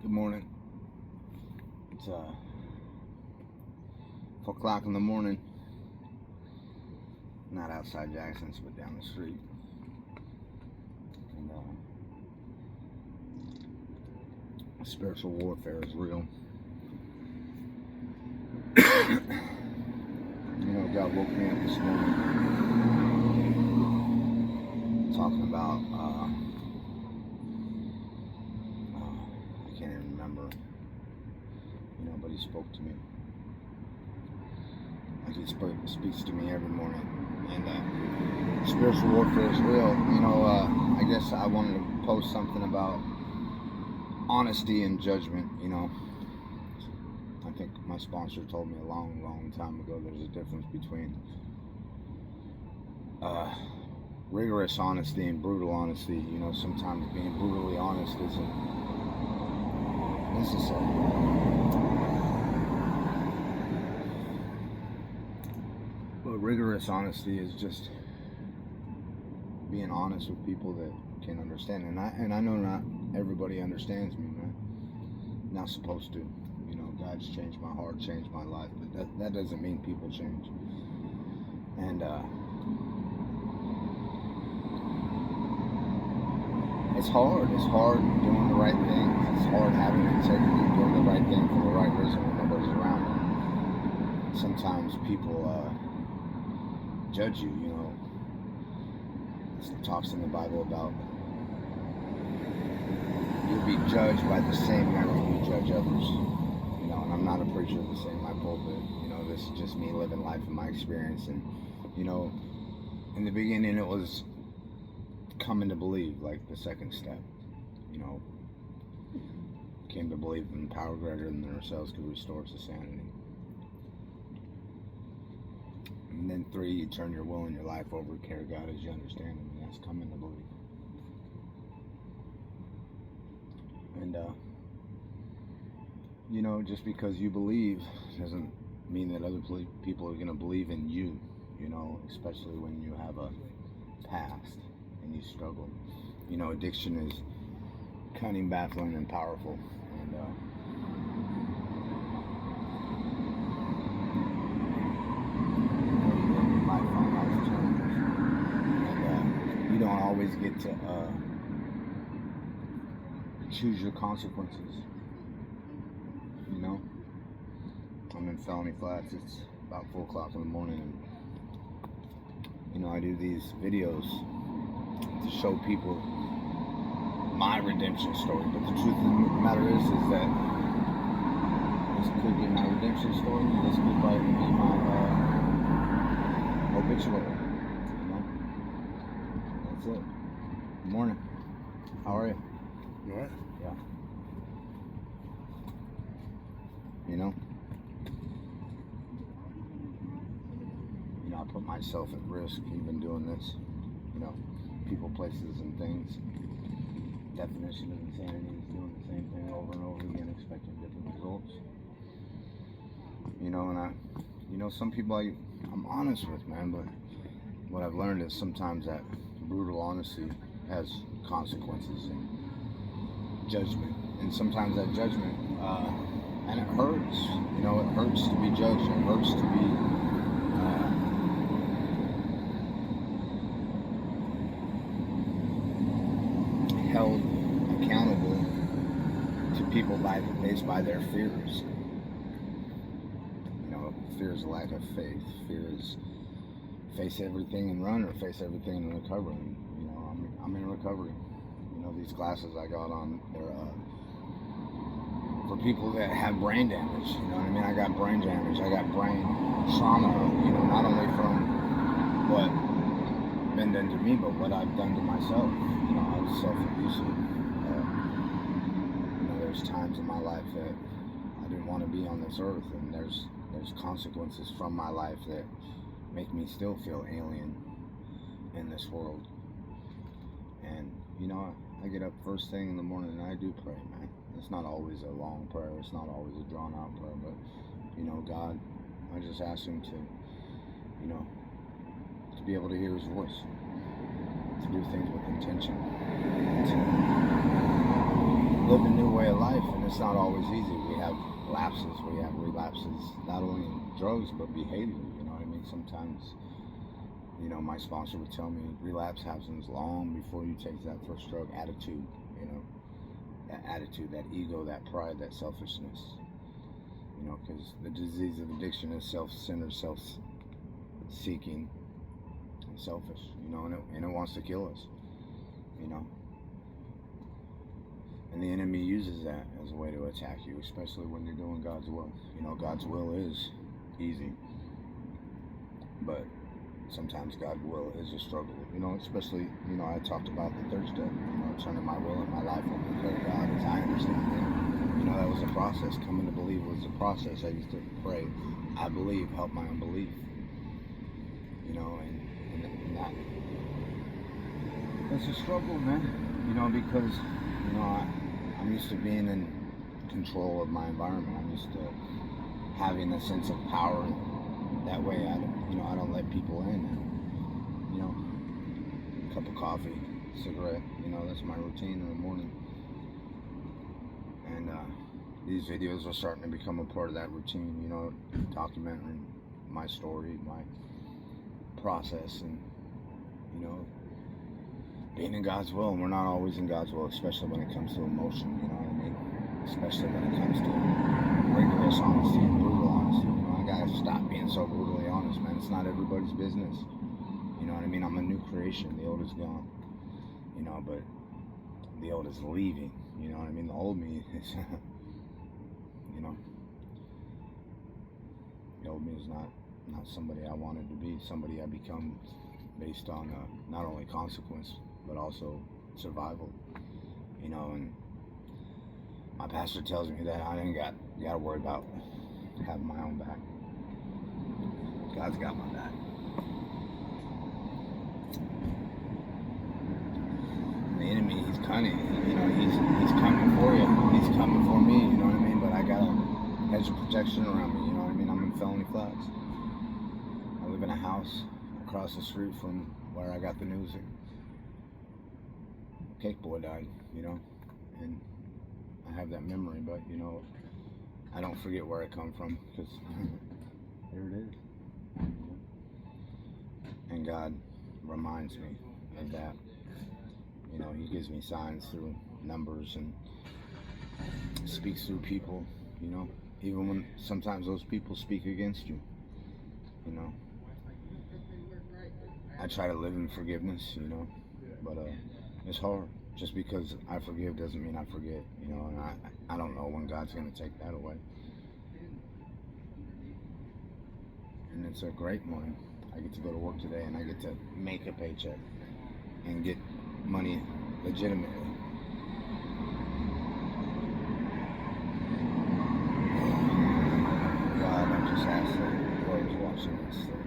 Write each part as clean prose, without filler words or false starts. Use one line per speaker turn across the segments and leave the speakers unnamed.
Good morning. It's 4 o'clock in the morning. Not outside Jackson's, but down the street. And spiritual warfare is real. God woke me up this morning talking about I can't even remember, but he spoke to me like he speaks to me every morning. And spiritual warfare is real. I guess I wanted to post something about honesty and judgment. I think my sponsor told me a long time ago there's a difference between rigorous honesty and brutal honesty. Sometimes being brutally honest isn't necessary. But rigorous honesty is just being honest with people that can understand. And I know not everybody understands me, man. Not supposed to. God's changed my heart, changed my life, but that doesn't mean people change. And it's hard. It's hard doing the right things. It's hard having integrity, doing the right thing for the right reason when nobody's around. And sometimes people judge you. It talks in the Bible about you'll be judged by the same manner you judge others. And I'm not a preacher to say in my pulpit. This is just me living life in my experience. And in the beginning it was coming to believe, like the second step. Came to believe in power greater than ourselves could restore us to sanity. And then 3, you turn your will and your life over to care God as you understand Him, and that's coming to believe. And just because you believe doesn't mean that other people are going to believe in you, especially when you have a past and you struggle. Addiction is cunning, baffling, and powerful. And you don't always get to choose your consequences. I'm in Felony Flats. It's about 4 o'clock in the morning, and I do these videos to show people my redemption story. But the truth of the matter is that this could be my redemption story. This could probably be my obituary. That's it. Good morning. How are you?
You alright?
Yeah. I put myself at risk even doing this. People, places, and things. Definition of insanity is doing the same thing over and over again, expecting different results. And some people I'm honest with, man, but what I've learned is sometimes that brutal honesty has consequences and judgment. And sometimes that judgment, and it hurts. It hurts to be judged. It hurts to be held accountable to people based by their fears. Fear is a lack of faith. Fear is face everything and run, or face everything and recover. And, I'm in recovery. These glasses I got on, they're for people that have brain damage. I got brain damage. I got brain trauma. Not only from what been done to me, but what I've done to myself. I was self-abusive. There's times in my life that I didn't want to be on this earth, and there's consequences from my life that make me still feel alien in this world. And I get up first thing in the morning and I do pray, man. It's not always a long prayer. It's not always a drawn out prayer, but God, I just ask Him to be able to hear His voice, to do things with intention, to live a new way of life, and it's not always easy. We have lapses, we have relapses, not only in drugs but behavior. You know what I mean? Sometimes, my sponsor would tell me relapse happens long before you take that first drug. Attitude, that attitude, that ego, that pride, that selfishness. Because the disease of addiction is self-centered, self-seeking, and selfish. And it wants to kill us. And the enemy uses that as a way to attack you, especially when you're doing God's will. God's will is easy, but sometimes God's will is a struggle. Especially, I talked about the third step, turning my will and my life over to God as I understand it. That was a process. Coming to believe was a process. I used to pray, I believe, help my unbelief. And that, it's a struggle, man. Because, I'm used to being in control of my environment. I'm used to having a sense of power. That way, I don't let people in. Cup of coffee, cigarette. That's my routine in the morning. And these videos are starting to become a part of that routine. Documenting my story, my process, and being in God's will. And we're not always in God's will, especially when it comes to emotion. You know what I mean? Especially when it comes to rigorous honesty and brutal honesty. I gotta stop being so brutally honest, man. It's not everybody's business. You know what I mean? I'm a new creation. The old is gone. But the old is leaving. You know what I mean? The old me is, the old me is not somebody I wanted to be. Somebody I become based on not only consequence but also survival. And my pastor tells me that I ain't got to worry about having my own back. God's got my back. The enemy, he's cunning. He's coming for you. He's coming for me. You know what I mean? But I got a hedge of protection around me. You know what I mean? I'm in Felony Flats. I live in a house across the street from where I got the news that Cake Boy died. And I have that memory, but I don't forget where I come from, because here it is. And God reminds me of that. He gives me signs through numbers and speaks through people, even when sometimes those people speak against you. I try to live in forgiveness, but it's hard. Just because I forgive doesn't mean I forget, and I don't know when God's going to take that away. And it's a great morning. I get to go to work today, and I get to make a paycheck and get money legitimately. God, I just ask that whoever's watching this, that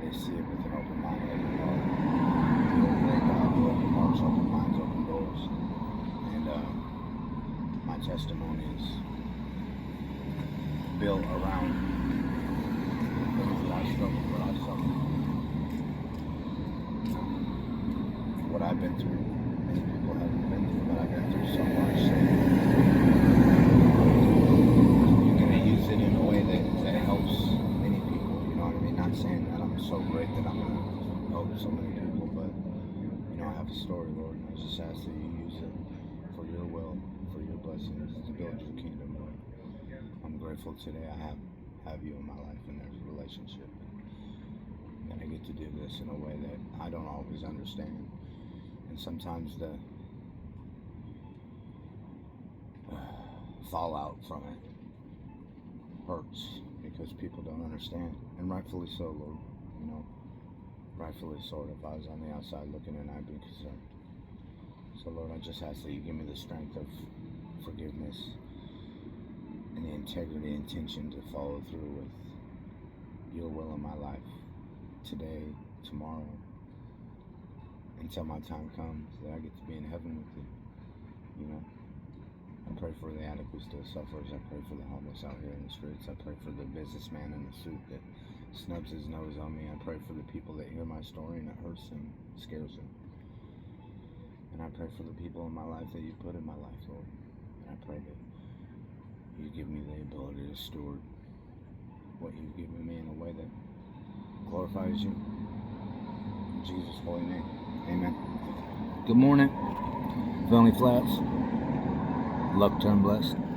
they see it with an open mind, open heart. You're a great God. You open hearts, open minds, open doors. And my testimony is built around things that I struggled with. I suffered. What I've been through, many people haven't been through, but I've been through so much. You're going to use it in a way that helps many people. You know what I mean? Not saying that I'm so great that I'm going to help so many people, but I have a story, Lord, and I just ask that you use it for your will, for your blessings, to build your kingdom, Lord. I'm grateful today I have you in my life, and there's a relationship. And I get to do this in a way that I don't always understand. And sometimes the fallout from it hurts because people don't understand. And rightfully so, Lord. Rightfully so. If I was on the outside looking in, I'd be concerned. So, Lord, I just ask that you give me the strength of forgiveness and the integrity and intention to follow through with your will in my life today, tomorrow, until my time comes that I get to be in heaven with you. I pray for the addict who still suffers. I pray for the homeless out here in the streets. I pray for the businessman in the suit that snubs his nose on me. I pray for the people that hear my story and it hurts them, scares them. And And I pray for the people in my life that you put in my life, Lord. And I pray that you give me the ability to steward what you've given me in a way that glorifies you. In Jesus' holy name. Amen. Good morning, Family Flats. Luck turn blessed.